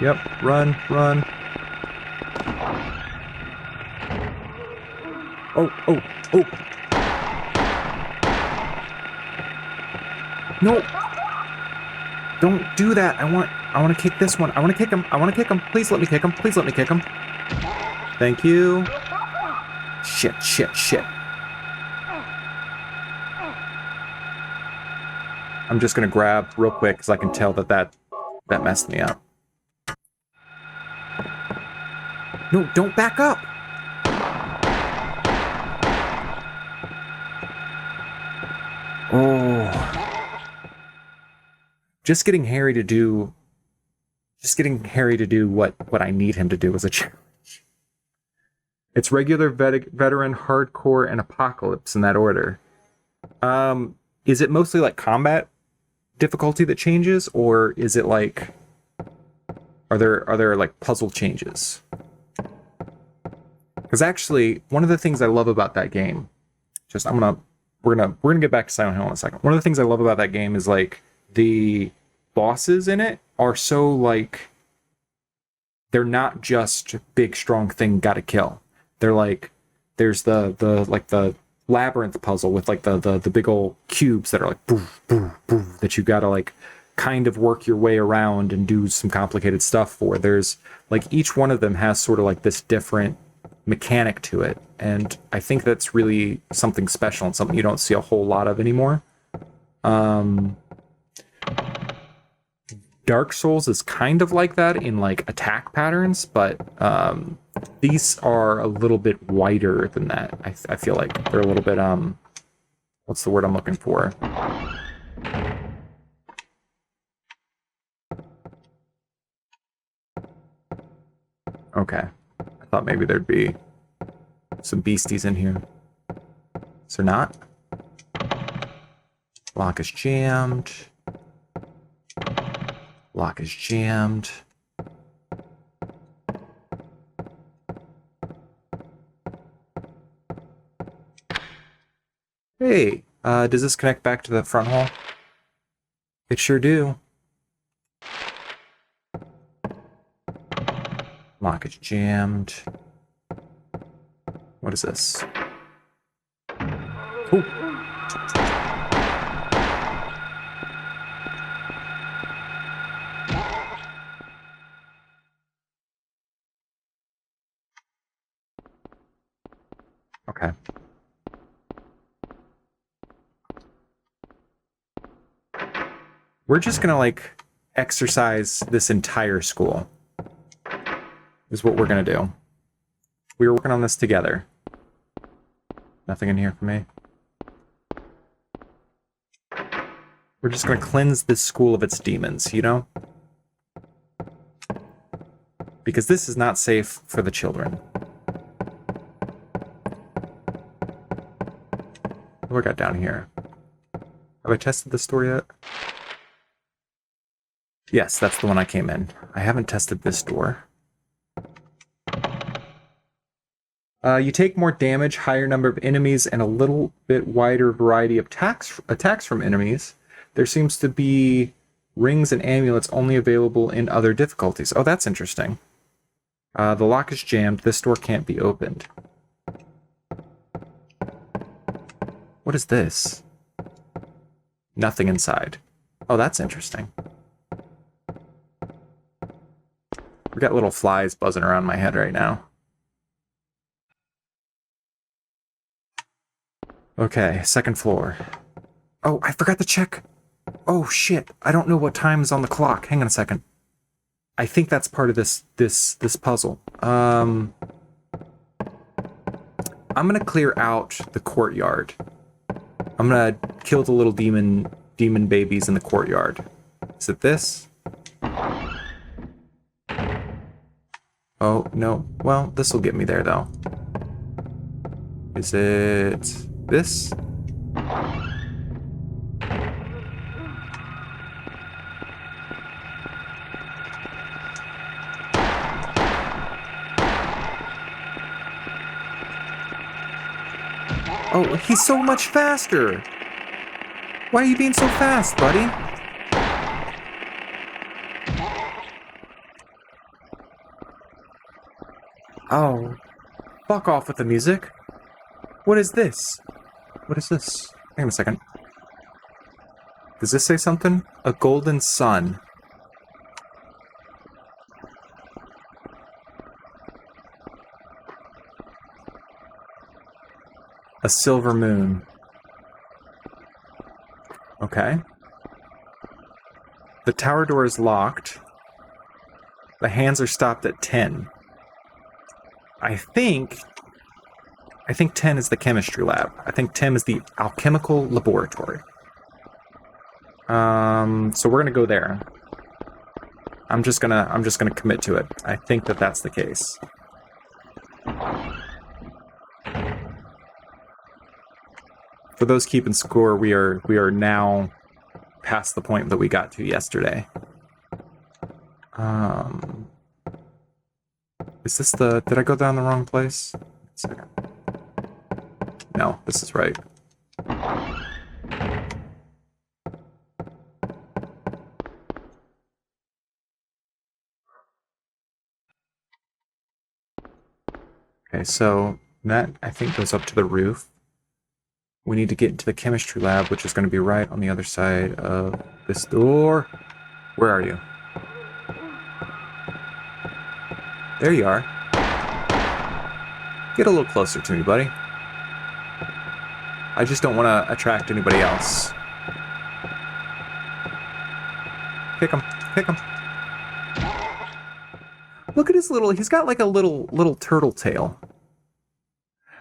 Yep, run, run. Oh, oh, oh. No. Don't do that. I want to kick this one. I want to kick him. I want to kick him. Please let me kick him. Please let me kick him. Thank you. Shit, shit, shit. I'm just going to grab real quick because I can tell that messed me up. No, don't back up. Oh. Just getting Harry to do what I need him to do is a challenge. It's regular, veteran, hardcore, and apocalypse in that order. Is it mostly like combat difficulty that changes, or is it like are there like puzzle changes? Because actually, one of the things I love about that game, we're gonna get back to Silent Hill in a second. One of the things I love about that game is like the bosses in it are so like they're not just big strong thing gotta kill. They're like there's the labyrinth puzzle with like the big old cubes that are like boo boo boo that you gotta like kind of work your way around and do some complicated stuff for. There's like each one of them has sort of like this different mechanic to it, and I think that's really something special and something you don't see a whole lot of anymore. Dark Souls is kind of like that in like attack patterns, but these are a little bit wider than that. I feel like they're a little bit what's the word I'm looking for? Okay. I thought maybe there'd be some beasties in here. Is there not? Lock is jammed. Lock is jammed. Hey, does this connect back to the front hall? It sure do. Lock is jammed. What is this? Ooh. Okay. We're just gonna like exercise this entire school. Is what we're gonna do. We were working on this together. Nothing in here for me. We're just gonna cleanse this school of its demons, you know? Because this is not safe for the children. What do I got down here? Have I tested this door yet? Yes, that's the one I came in. I haven't tested this door. You take more damage, higher number of enemies, and a little bit wider variety of attacks from enemies. There seems to be rings and amulets only available in other difficulties. Oh, that's interesting. The lock is jammed. This door can't be opened. What is this? Nothing inside. Oh, that's interesting. We got little flies buzzing around my head right now. Okay, second floor. Oh, I forgot to check. Oh shit! I don't know what time is on the clock. Hang on a second. I think that's part of this puzzle. I'm gonna clear out the courtyard. I'm gonna kill the little demon babies in the courtyard. Is it this? Oh no. Well, this will get me there though. Is it this? Oh, he's so much faster! Why are you being so fast, buddy? Oh, fuck off with the music. What is this? What is this? Hang on a second. Does this say something? A golden sun. A silver moon. Okay. The tower door is locked. The hands are stopped at 10. I think 10 is the chemistry lab. I think 10 is the Alchemical Laboratory. So we're gonna go there. I'm just gonna commit to it. I think that's the case. For those keeping score, we are now past the point that we got to yesterday. Is this the... Did I go down the wrong place? Second. No, this is right. Okay, so that, I think, goes up to the roof. We need to get into the chemistry lab, which is going to be right on the other side of this door. Where are you? There you are. Get a little closer to me, buddy. I just don't want to attract anybody else. Kick him. Kick him. Look at his little... He's got like a little turtle tail.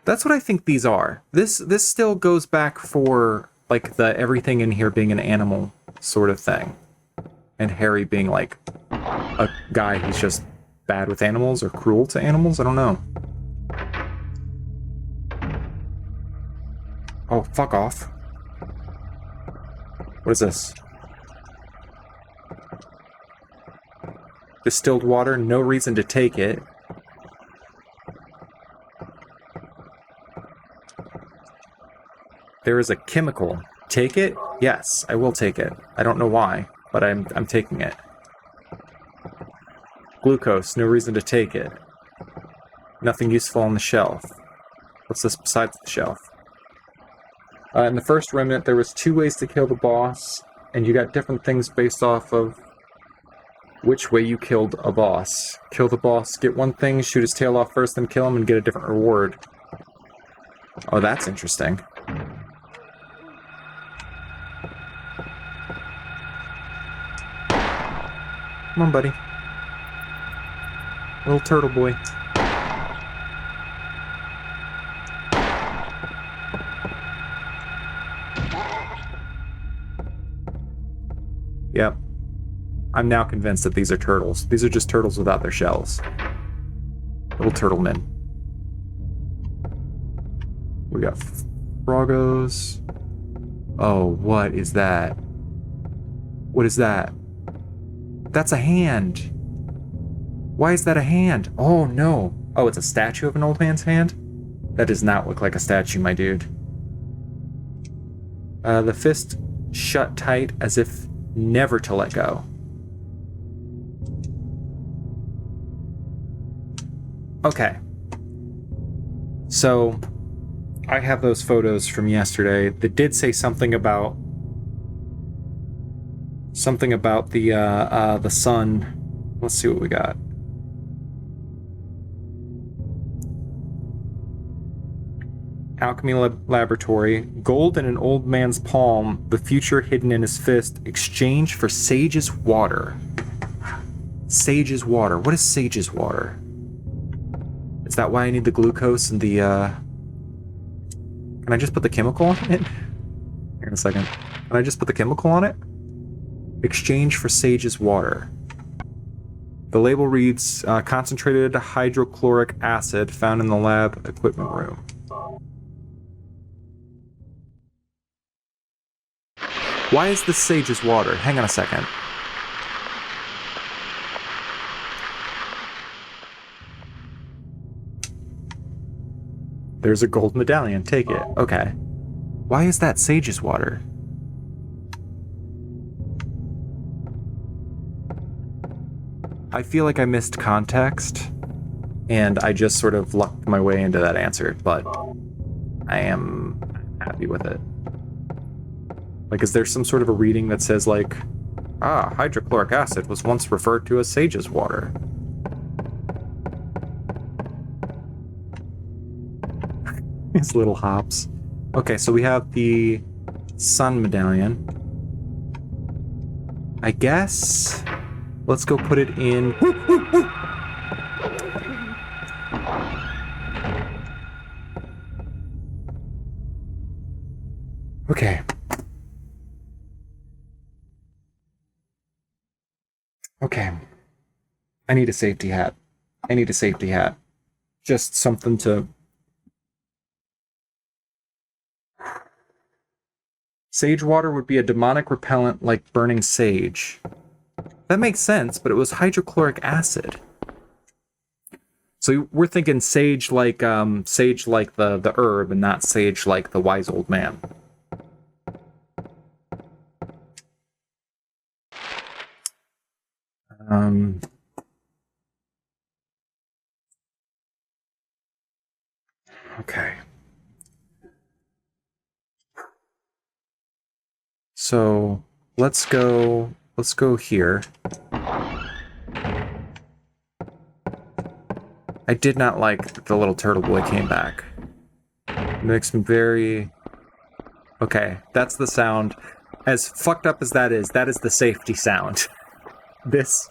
That's what I think these are. This still goes back for like the everything in here being an animal sort of thing. And Harry being like a guy who's just bad with animals or cruel to animals. I don't know. Oh, fuck off. What is this? Distilled water, no reason to take it. There is a chemical. Take it? Yes, I will take it. I don't know why, but I'm taking it. Glucose, no reason to take it. Nothing useful on the shelf. What's this besides the shelf? In the first remnant, there was 2 ways to kill the boss, and you got different things based off of which way you killed a boss. Kill the boss, get one thing, shoot his tail off first, then kill him, and get a different reward. Oh, that's interesting. Come on, buddy. Little turtle boy. Yep. I'm now convinced that these are turtles. These are just turtles without their shells. Little turtle men. We got Frogos. Oh, what is that? What is that? That's a hand. Why is that a hand? Oh, no. Oh, it's a statue of an old man's hand? That does not look like a statue, my dude. The fist shut tight as if never to let go. Okay. So, I have those photos from yesterday that did say something about the sun. Let's see what we got. Alchemical Laboratory. Gold in an old man's palm, the future hidden in his fist. Exchange for Sage's water. Sage's water. What is Sage's water? Is that why I need the glucose and the, Can I just put the chemical on it? Here in a second. Can I just put the chemical on it? Exchange for Sage's water. The label reads, concentrated hydrochloric acid found in the lab equipment room. Why is this Sage's water? Hang on a second. There's a gold medallion. Take it. Okay. Why is that Sage's water? I feel like I missed context and I just sort of lucked my way into that answer, but I am happy with it. Like, is there some sort of a reading that says, like, hydrochloric acid was once referred to as sage's water? These little hops. Okay, so we have the sun medallion. I guess let's go put it in. Okay. Okay. I need a safety hat. I need a safety hat. Just something to... Sage water would be a demonic repellent like burning sage. That makes sense, but it was hydrochloric acid. So we're thinking sage like the herb, and not sage like the wise old man. Okay. So let's go here. I did not like that the little turtle boy came back. It makes me very... Okay, that's the sound. As fucked up as that is the safety sound. This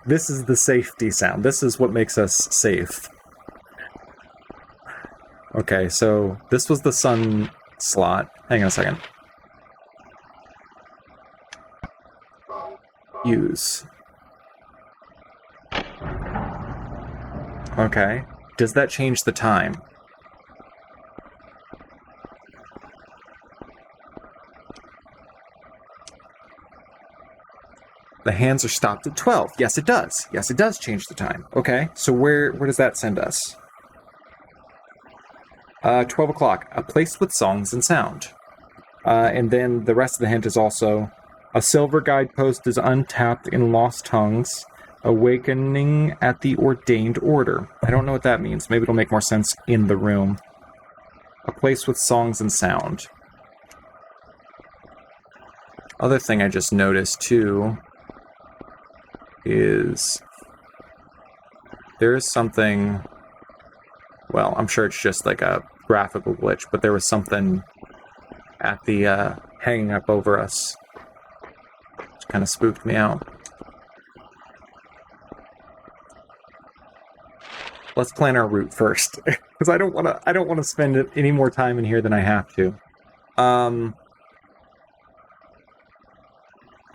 is the safety sound. This is what makes us safe. Okay, so this was the sun slot. Hang on a second. Use. Okay. Does that change the time? The hands are stopped at 12. Yes, it does. Yes, it does change the time. Okay, so where does that send us? 12 o'clock. A place with songs and sound. And then the rest of the hint is also... A silver guidepost is untapped in lost tongues, awakening at the ordained order. I don't know what that means. Maybe it'll make more sense in the room. A place with songs and sound. Other thing I just noticed, too, is there is something... Well, I'm sure it's just like a graphical glitch, but there was something at the hanging up over us. Kind of spooked me out. Let's plan our route first, because I don't want to spend any more time in here than I have to.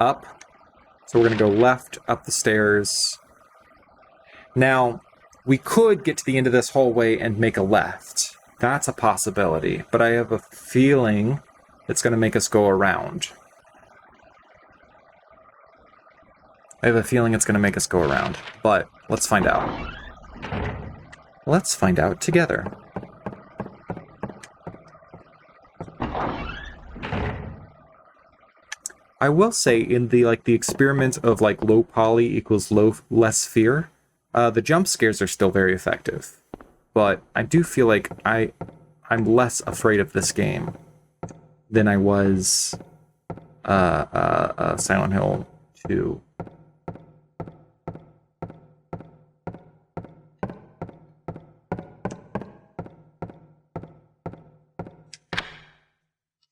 Up. So we're gonna go left up the stairs. Now, we could get to the end of this hallway and make a left. That's a possibility, but I have a feeling it's gonna make us go around. I have a feeling it's going to make us go around, but let's find out. Let's find out together. I will say, in the experiment of low poly equals less fear, the jump scares are still very effective. But I do feel like I'm less afraid of this game than I was Silent Hill 2.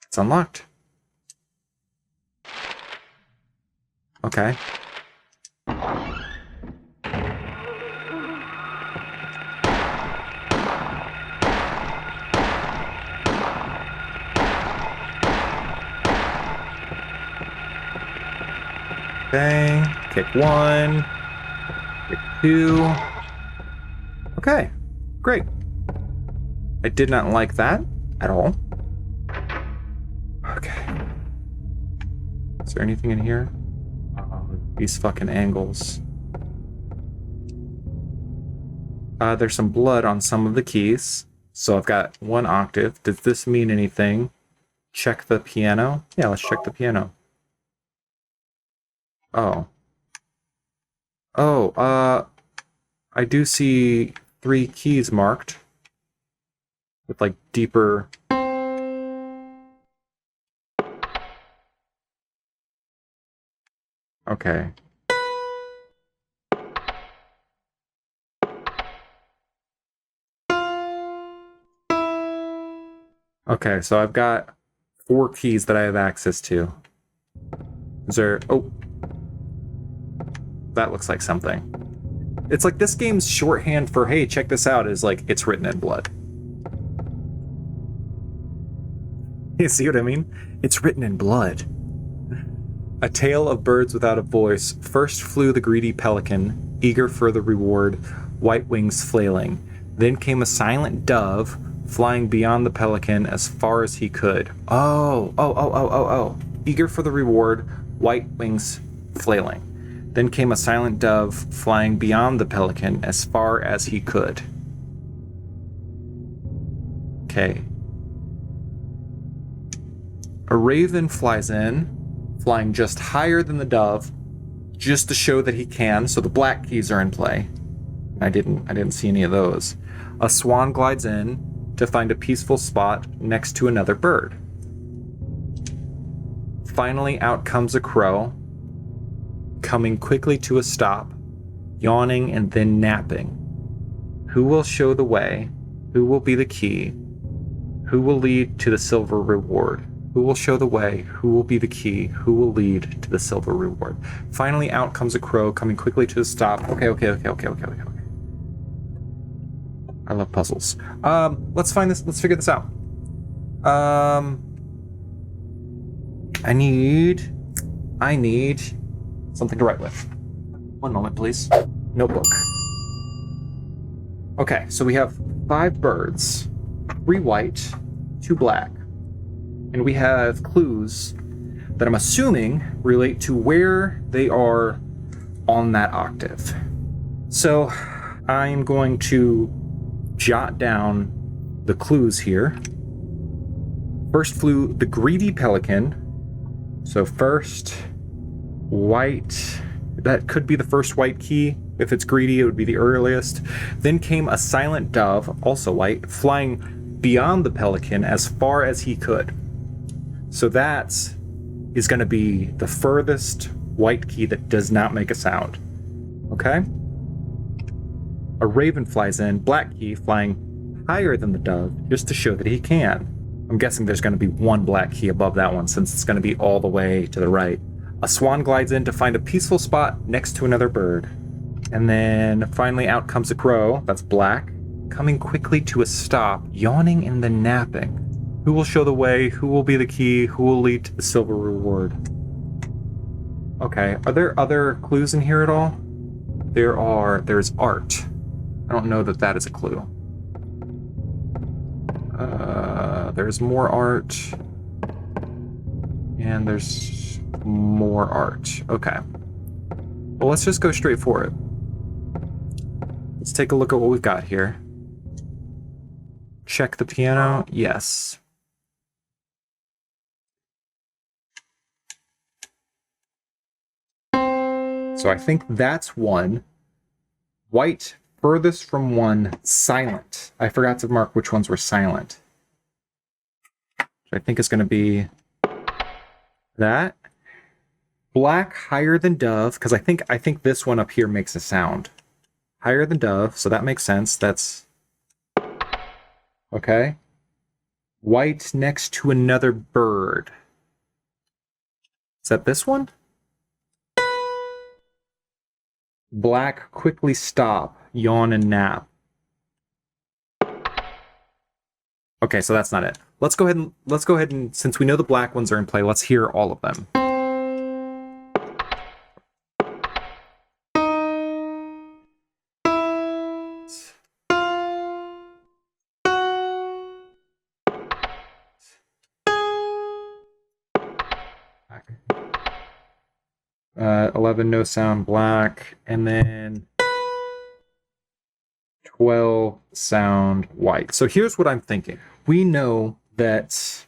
It's unlocked. Okay. Okay. Kick 1. Kick 2. Okay. Great. I did not like that at all. Okay. Is there anything in here? These fucking angles. There's some blood on some of the keys. So I've got 1 octave. Does this mean anything? Check the piano? Yeah, let's check the piano. Oh. Oh, I do see 3 keys marked with like deeper. Okay. Okay, so I've got 4 keys that I have access to. Is there... Oh. That looks like something. It's like this game's shorthand for, hey, check this out, is like, it's written in blood. You see what I mean? It's written in blood. A tale of birds without a voice. First flew the greedy pelican, eager for the reward, white wings flailing. Then came a silent dove, flying beyond the pelican as far as he could. Oh. Eager for the reward, white wings flailing. Then came a silent dove, flying beyond the pelican as far as he could. Okay. A raven flies in, flying just higher than the dove, just to show that he can, so the black keys are in play. I didn't see any of those. A swan glides in to find a peaceful spot next to another bird. Finally, out comes a crow, coming quickly to a stop, yawning and then napping. Who will show the way? Who will be the key? Who will lead to the silver reward? Who will show the way? Who will be the key? Who will lead to the silver reward? Finally, out comes a crow, coming quickly to a stop. Okay. I love puzzles. Let's find this. Let's figure this out. I need something to write with. One moment, please. Notebook. Okay, so we have 5 birds, 3 white, 2 black. And we have clues that I'm assuming relate to where they are on that octave. So I'm going to jot down the clues here. First flew the greedy pelican. So first, white. That could be the first white key. If it's greedy, it would be the earliest. Then came a silent dove, also white, flying beyond the pelican as far as he could. So that is going to be the furthest white key that does not make a sound. Okay? A raven flies in, black key, flying higher than the dove, just to show that he can. I'm guessing there's going to be 1 black key above that one, since it's going to be all the way to the right. A swan glides in to find a peaceful spot next to another bird. And then finally out comes a crow, that's black, coming quickly to a stop, yawning and then napping. Who will show the way? Who will be the key? Who will lead to the silver reward? Okay, are there other clues in here at all? There's art. I don't know that that is a clue. There's more art. And there's more art. Okay. Well, let's just go straight for it. Let's take a look at what we've got here. Check the piano. Yes. So I think that's 1. White, furthest from 1, silent. I forgot to mark which ones were silent. I think it's going to be that. Black, higher than dove, because I think this one up here makes a sound. Higher than dove, so that makes sense. That's okay. White next to another bird. Is that this one? Black, quickly stop, yawn and nap. Okay, so that's not it. Let's go ahead and since we know the black ones are in play, let's hear all of them. 11 no sound black, and then 12 sound white. So here's what I'm thinking. We know that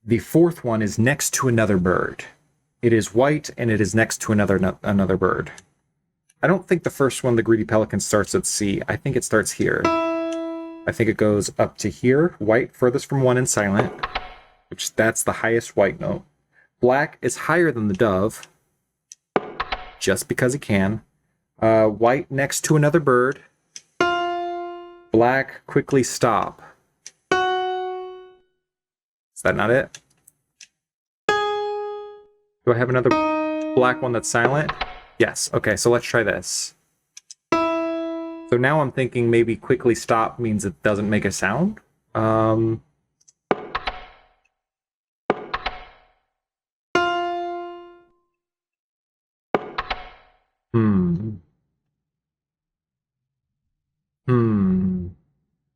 the fourth one is next to another bird. It is white and it is next to another bird. I don't think the first one, the Greedy Pelican, starts at C. I think it starts here. I think it goes up to here. White, furthest from 1 and silent, which that's the highest white note. Black is higher than the dove, just because it can. White next to another bird. Black, quickly stop. Is that not it? Do I have another black one that's silent? Yes. Okay, so let's try this. So now I'm thinking maybe quickly stop means it doesn't make a sound.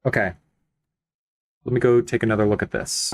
Okay. Let me go take another look at this.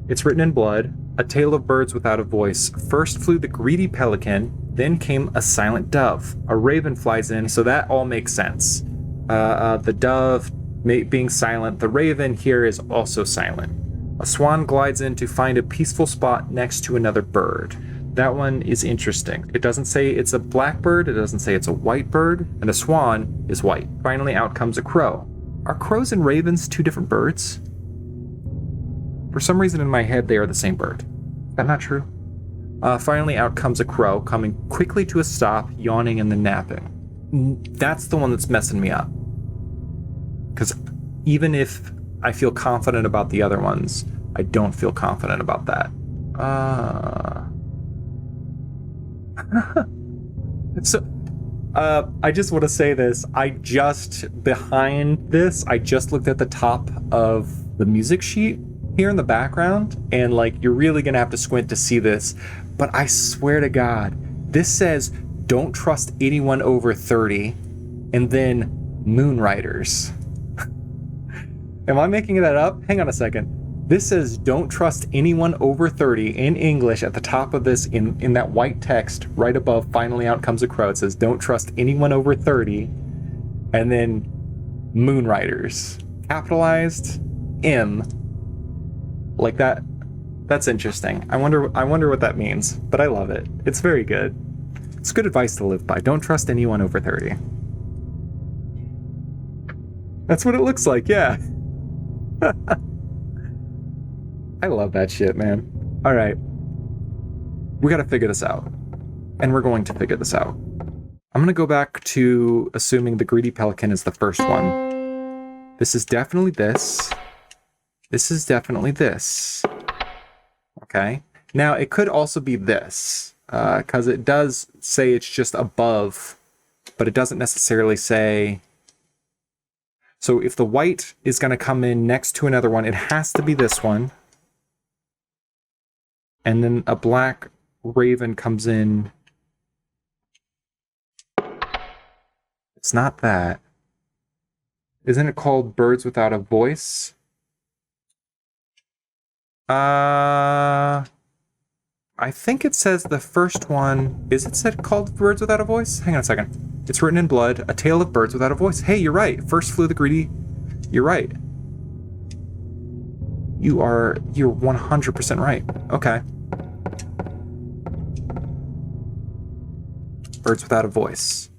It's written in blood. A tale of birds without a voice. First flew the greedy pelican, then came a silent dove. A raven flies in, so that all makes sense. The dove being silent. The raven here is also silent. A swan glides in to find a peaceful spot next to another bird. That one is interesting. It doesn't say it's a black bird, it doesn't say it's a white bird, and a swan is white. Finally, out comes a crow. Are crows and ravens two different birds? For some reason in my head, they are the same bird. Is that not true? Finally, out comes a crow, coming quickly to a stop, yawning and then napping. That's the one that's messing me up. Because even if I feel confident about the other ones, I don't feel confident about that. So, I just want to say this. Behind this, I just looked at the top of the music sheet here in the background, and like, you're really gonna have to squint to see this, but I swear to God, this says, don't trust anyone over 30, and then Moonriders. Am I making that up? Hang on a second. This says, don't trust anyone over 30 in English at the top of this, in that white text right above, finally out comes a crow. It says, don't trust anyone over 30, and then Moonriders. Capitalized M. Like that. That's interesting. I wonder what that means, but I love it. It's very good. It's good advice to live by. Don't trust anyone over 30. That's what it looks like, yeah. I love that shit, man. All right. We got to figure this out. And we're going to figure this out. I'm going to go back to assuming the greedy pelican is the first one. This is definitely this. This is definitely this. Okay. Now, it could also be this, because it does say it's just above, but it doesn't necessarily say... So if the white is going to come in next to another one, it has to be this one. And then a black raven comes in. It's not that. Isn't it called Birds Without a Voice? I think it says the first one. Is it said called Birds Without a Voice? Hang on a second. It's written in blood. A tale of birds without a voice. Hey, you're right. First flew the greedy. You're right. You're 100% right. Okay. Birds without a voice.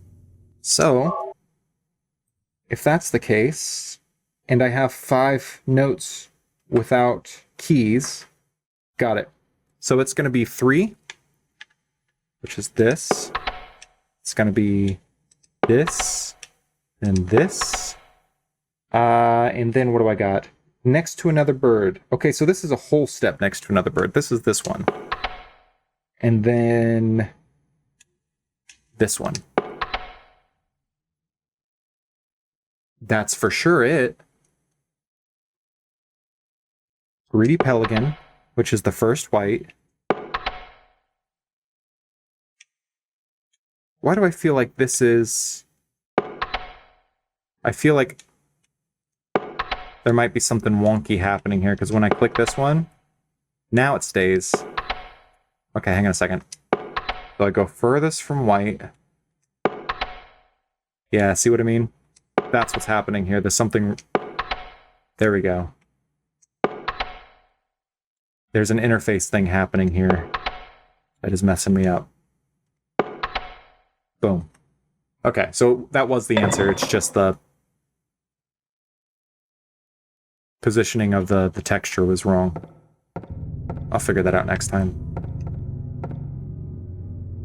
So, if that's the case, and I have 5 notes without keys, got it. So it's going to be 3, which is this. It's going to be this, and this. And then what do I got? Next to another bird. Okay, so this is a whole step next to another bird. This is this one. And then this one. That's for sure it. Greedy pelican, which is the first white. Why do I feel like this is... I feel like there might be something wonky happening here, because when I click this one, now it stays. Okay, hang on a second. So I go furthest from white. Yeah, see what I mean? That's what's happening here. There's something... There we go. There's an interface thing happening here that is messing me up. Boom. Okay, so that was the answer. It's just the positioning of the texture was wrong. I'll figure that out next time.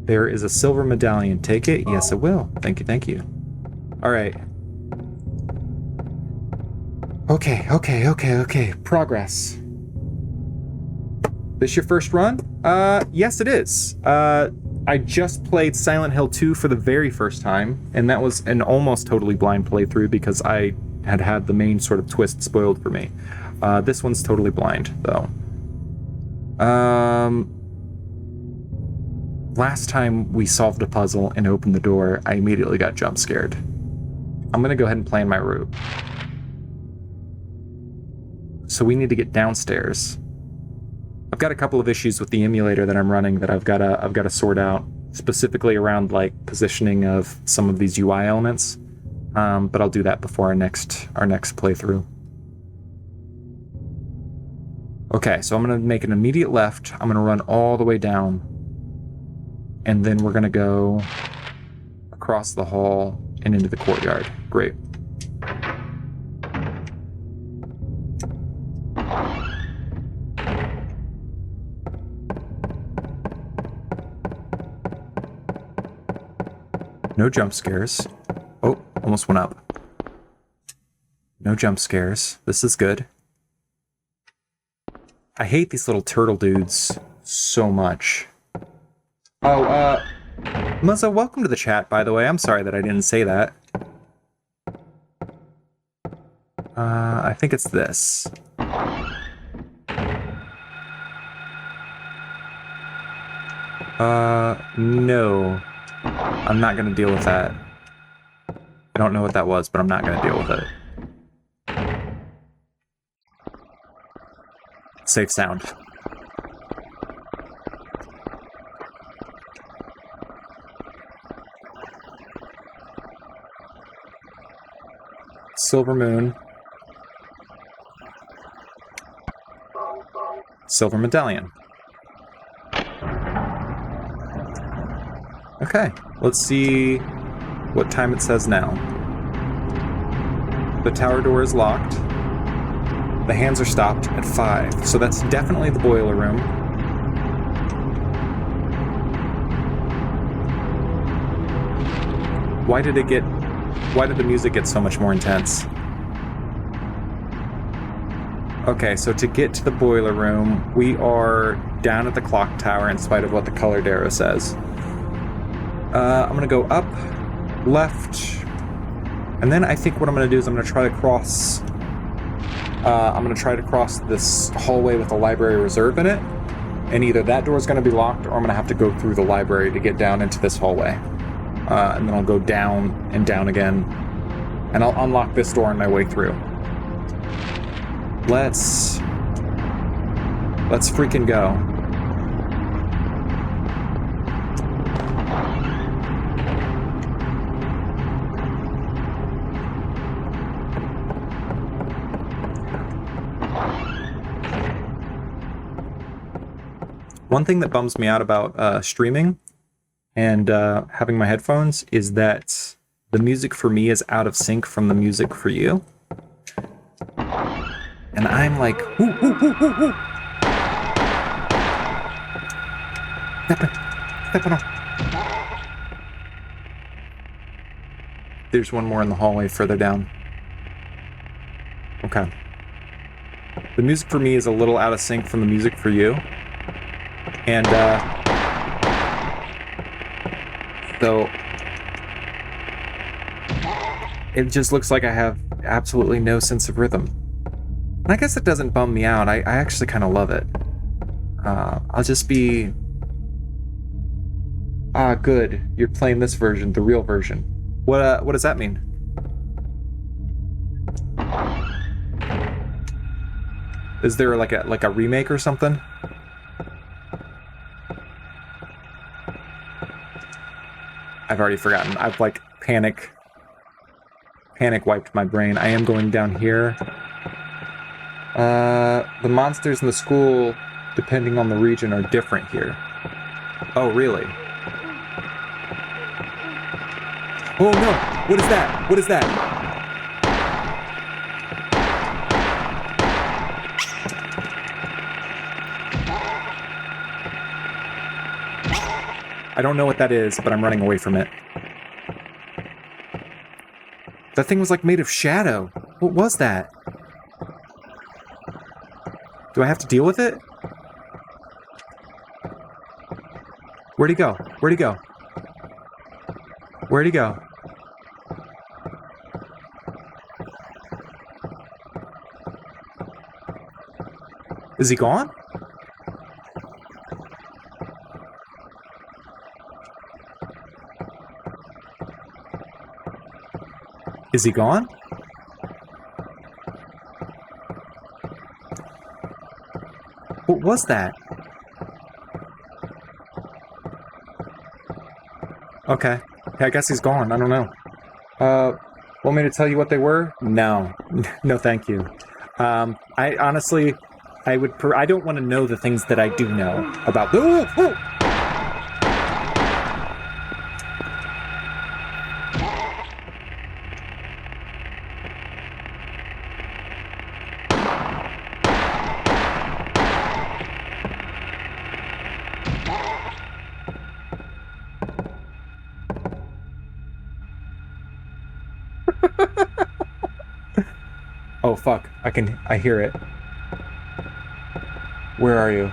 There is a silver medallion. Take it? Yes, it will. Thank you, thank you. All right. Okay. Progress. This your first run? Yes, it is. I just played Silent Hill 2 for the very first time, and that was an almost totally blind playthrough because I had the main sort of twist spoiled for me. This one's totally blind, though. Last time we solved a puzzle and opened the door, I immediately got jump scared. I'm gonna go ahead and plan my route. So we need to get downstairs. I've got a couple of issues with the emulator that I'm running that I've gotta sort out, specifically around like positioning of some of these UI elements. But I'll do that before our next playthrough. Okay, so I'm gonna make an immediate left. I'm gonna run all the way down, and then we're gonna go across the hall and into the courtyard. Great. No jump scares. Oh, almost went up. No jump scares. This is good. I hate these little turtle dudes so much. Oh, Muzza, welcome to the chat, by the way. I'm sorry that I didn't say that. I think it's this. No. I'm not gonna deal with that. I don't know what that was, but I'm not gonna deal with it. Safe sound. Silver moon. Silver medallion. Okay, let's see what time it says now. The tower door is locked. The hands are stopped at 5, so that's definitely the boiler room. Why did the music get so much more intense? Okay, so to get to the boiler room, we are down at the clock tower in spite of what the colored arrow says. I'm gonna go up, left, and then I think what I'm gonna do is I'm gonna try to cross this hallway with a library reserve in it, and either that door is gonna be locked or I'm gonna have to go through the library to get down into this hallway. And then I'll go down and down again, and I'll unlock this door on my way through. Let's freaking go. One thing that bums me out about streaming and having my headphones is that the music for me is out of sync from the music for you. And I'm like, whoo, whoo, whoo, whoo, whoo. Step on. There's one more in the hallway further down. Okay. The music for me is a little out of sync from the music for you. And, so it just looks like I have absolutely no sense of rhythm. And I guess it doesn't bum me out. I actually kind of love it. I'll just be... good. You're playing this version, the real version. What does that mean? Is there like a remake or something? I've already forgotten. I've like panic wiped my brain. I am going down here. The monsters in the school, depending on the region, are different here. Oh, really? Oh no! What is that? What is that? I don't know what that is, but I'm running away from it. That thing was like made of shadow. What was that? Do I have to deal with it? Where'd he go? Where'd he go? Where'd he go? Is he gone? Is he gone? What was that? Okay. Yeah, I guess he's gone. I don't know. Want me to tell you what they were? No. No, thank you. I honestly, I don't want to know the things that I do know about. Oh! Oh! Oh fuck, I hear it. Where are you?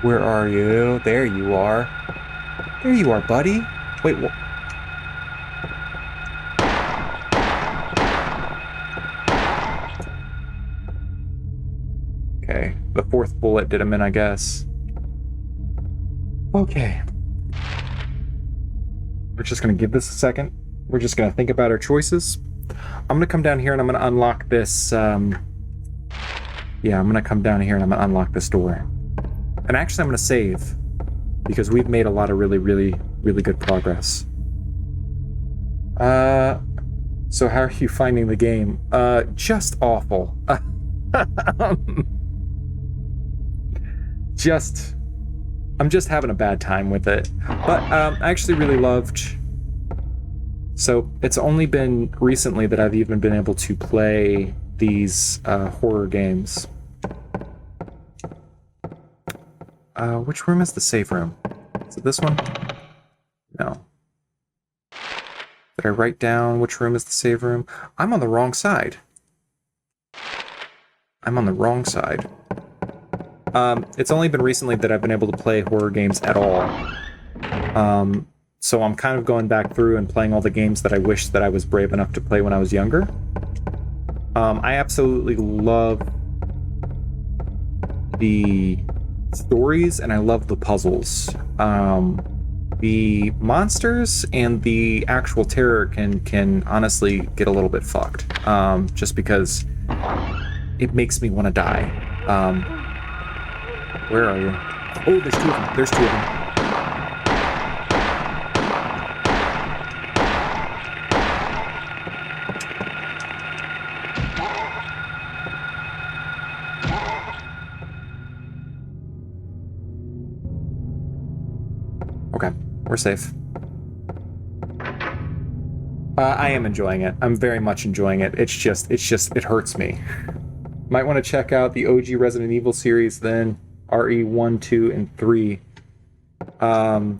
Where are you? There you are. There you are, buddy. Wait, what? Okay, the fourth bullet did him in, I guess. Okay. We're just gonna give this a second. We're just gonna think about our choices. I'm gonna come down here and I'm gonna unlock this, yeah, I'm gonna come down here and I'm gonna unlock this door. And actually I'm gonna save, because we've made a lot of really, really, really good progress. So how are you finding the game? Just awful. I'm just having a bad time with it. But, I actually really loved... So, it's only been recently that I've even been able to play these, horror games. Which room is the safe room? Is it this one? No. Did I write down which room is the save room? I'm on the wrong side. I'm on the wrong side. It's only been recently that I've been able to play horror games at all. So I'm kind of going back through and playing all the games that I wish that I was brave enough to play when I was younger. I absolutely love the stories and I love the puzzles. The monsters and the actual terror can honestly get a little bit fucked. Just because it makes me want to die. Where are you? Oh, there's two of them. There's two of them. Okay, we're safe. I am enjoying it. I'm very much enjoying it. It hurts me. Might want to check out the OG Resident Evil series then. RE 1, 2, and 3. I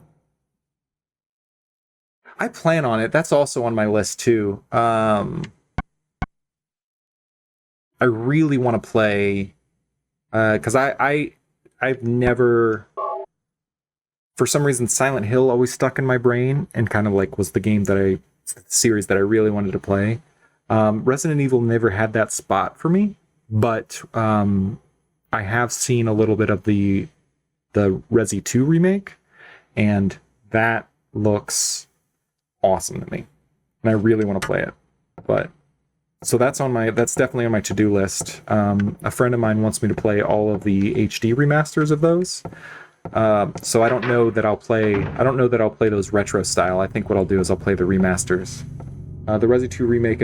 plan on it. That's also on my list too. I really want to play because I've never, for some reason, Silent Hill always stuck in my brain and kind of like was the series that I really wanted to play. Resident Evil never had that spot for me, but I have seen a little bit of the Resi 2 remake, and that looks awesome to me, and I really want to play it. But so that's definitely on my to-do list. A friend of mine wants me to play all of the HD remasters of those. So I don't know that I'll play those retro style. I think what I'll do is I'll play the remasters. The Resi 2 remake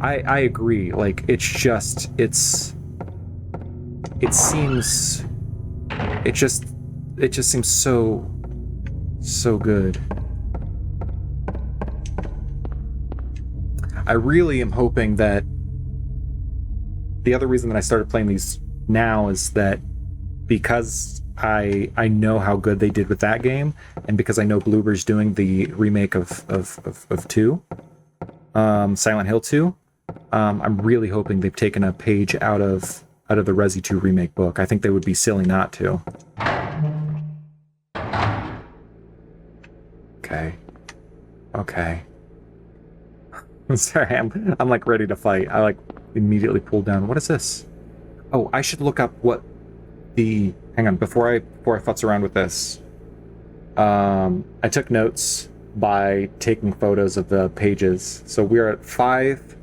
I agree. Like it just seems so good. I really am hoping that the other reason that I started playing these now is that because I know how good they did with that game, and because I know Bloober's doing the remake of 2, Silent Hill 2, I'm really hoping they've taken a page out of the Resi 2 remake book. I think they would be silly not to. Okay. I'm sorry, I'm like ready to fight. I like immediately pulled down. What is this? Oh, I should look up what the... Hang on, before I futz around with this. I took notes by taking photos of the pages. So we're at 5.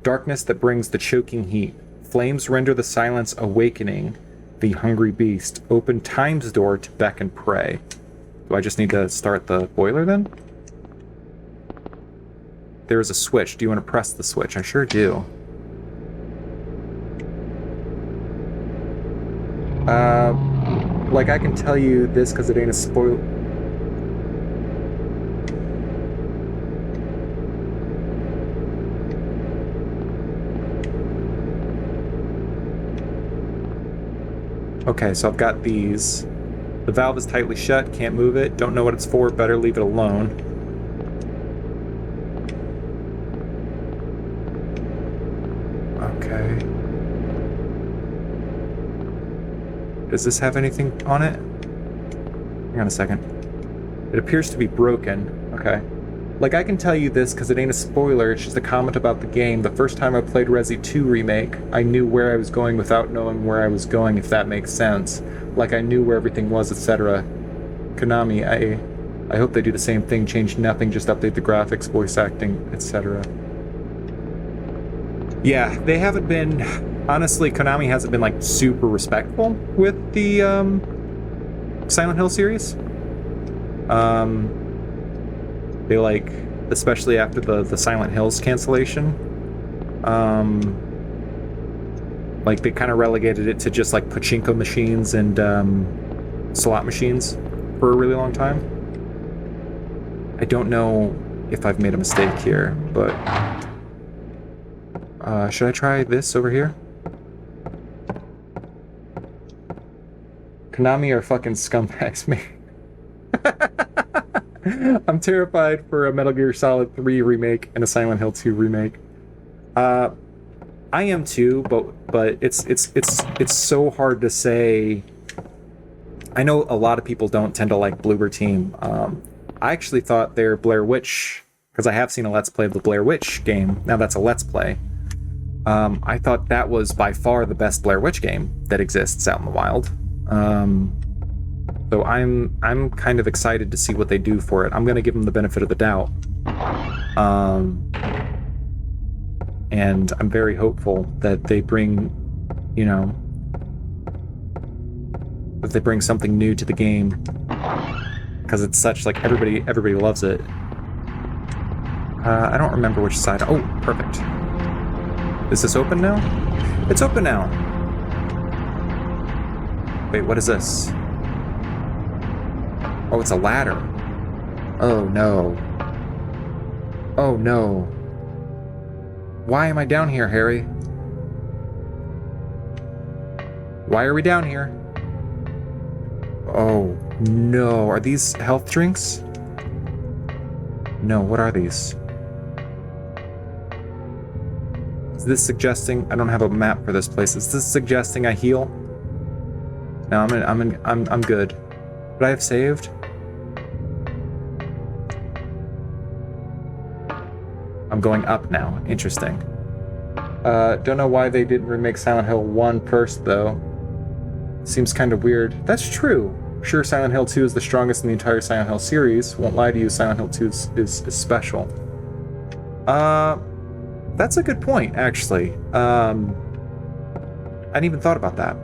Darkness that brings the choking heat. Flames render the silence awakening. The hungry beast. Open time's door to beck and pray. Do I just need to start the boiler then? There is a switch. Do you want to press the switch? I sure do. Like I can tell you this because it ain't a spoil. Okay, so I've got these. The valve is tightly shut, can't move it, don't know what it's for, better leave it alone. Okay. Does this have anything on it? Hang on a second. It appears to be broken. Okay. Like, I can tell you this because it ain't a spoiler, it's just a comment about the game. The first time I played Resi 2 Remake, I knew where I was going without knowing where I was going, if that makes sense. Like, I knew where everything was, etc. Konami, I hope they do the same thing, change nothing, just update the graphics, voice acting, etc. Yeah, they haven't been... Honestly, Konami hasn't been, like, super respectful with the, Silent Hill series. They, like, especially after the Silent Hills cancellation, like, they kind of relegated it to just, like, pachinko machines and, slot machines for a really long time. I don't know if I've made a mistake here, but... should I try this over here? Konami are fucking scumbags, man. I'm terrified for a Metal Gear Solid 3 remake and a Silent Hill 2 remake. I am too, but it's so hard to say. I know a lot of people don't tend to like Bloober Team. I actually thought their Blair Witch, because I have seen a Let's Play of the Blair Witch game. Now that's a Let's Play. I thought that was by far the best Blair Witch game that exists out in the wild. So I'm kind of excited to see what they do for it. I'm gonna give them the benefit of the doubt. And I'm very hopeful that they bring, you know, that they bring something new to the game. Because it's such, like, everybody loves it. I don't remember which side. Oh, perfect. Is this open now? It's open now. Wait, what is this? Oh, it's a ladder. Oh, no. Oh, no. Why am I down here, Harry? Why are we down here? Oh, no. Are these health drinks? No, what are these? Is this suggesting... I don't have a map for this place. Is this suggesting I heal? No, I'm good. Would I have saved? I'm going up now. Interesting. Don't know why they didn't remake Silent Hill 1 first, though. Seems kind of weird. That's true. Sure, Silent Hill 2 is the strongest in the entire Silent Hill series. Won't lie to you, Silent Hill 2 is special. That's a good point, actually. I hadn't even thought about that.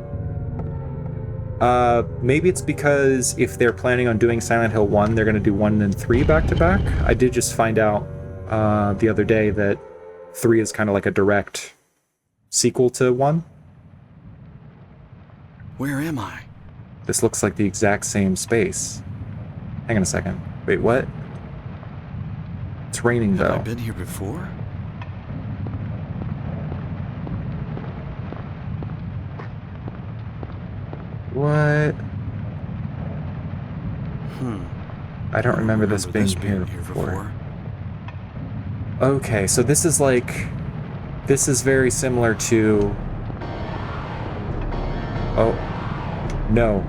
Maybe it's because if they're planning on doing Silent Hill 1, they're going to do 1 and 3 back-to-back. I did just find out the other day that 3 is kind of like a direct sequel to 1. Where am I? This looks like the exact same space. Hang on a second. Wait, what? It's raining, though. Have I been here before? What? I don't remember this being this here before. Okay, so this is like... This is very similar to... Oh. No.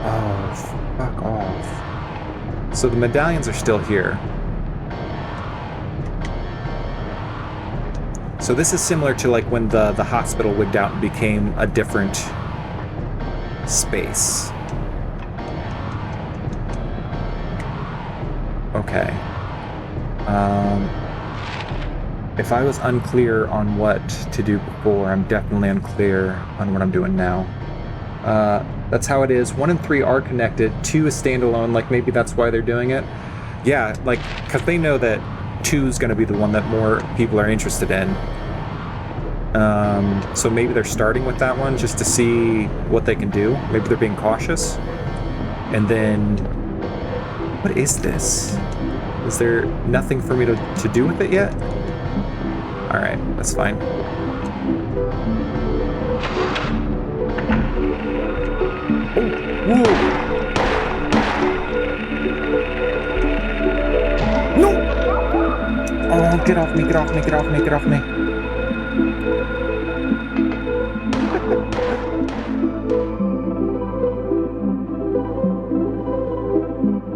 Oh, fuck off. So the medallions are still here. So this is similar to like when the hospital wigged out and became a different space. Okay. If I was unclear on what to do before, I'm definitely unclear on what I'm doing now. That's how it is. 1 and 3 are connected. 2 is standalone, like maybe that's why they're doing it. Yeah, like, because they know that 2 is going to be the one that more people are interested in. So maybe they're starting with that one just to see what they can do. Maybe they're being cautious. And then... What is this? Is there nothing for me to do with it yet? Alright, that's fine. Oh, whoa! No! Oh, get off me, get off me, get off me, get off me.